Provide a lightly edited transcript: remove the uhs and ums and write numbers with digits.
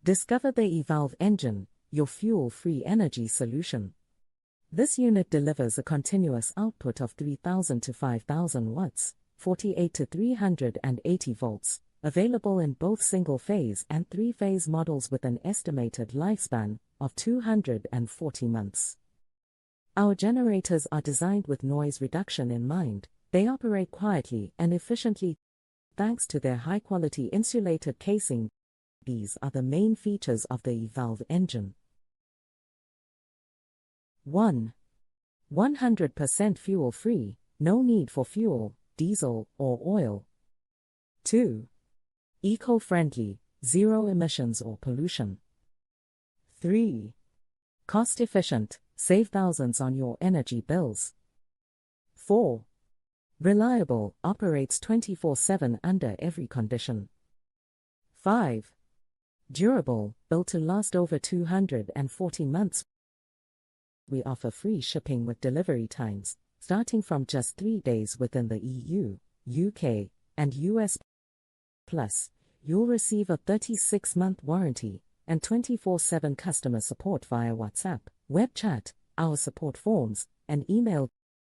Discover the Evolv Engine, your fuel-free energy solution. This unit delivers a continuous output of 3,000 to 5,000 watts, 48 to 380 volts, available in both single-phase and three-phase models with an estimated lifespan of 240 months. Our generators are designed with noise reduction in mind. They operate quietly and efficiently thanks to their high-quality insulated casing. These are the main features of the Evolv Engine. 1. 100% fuel-free, no need for fuel, diesel, or oil. 2. Eco-friendly, zero emissions or pollution. 3. Cost-efficient, save thousands on your energy bills. 4. Reliable, operates 24/7 under every condition. 5. Durable, built to last over 240 months. We offer free shipping with delivery times, starting from just 3 days within the EU, UK, and US. Plus, you'll receive a 36-month warranty and 24/7 customer support via WhatsApp, web chat, our support forms, and email.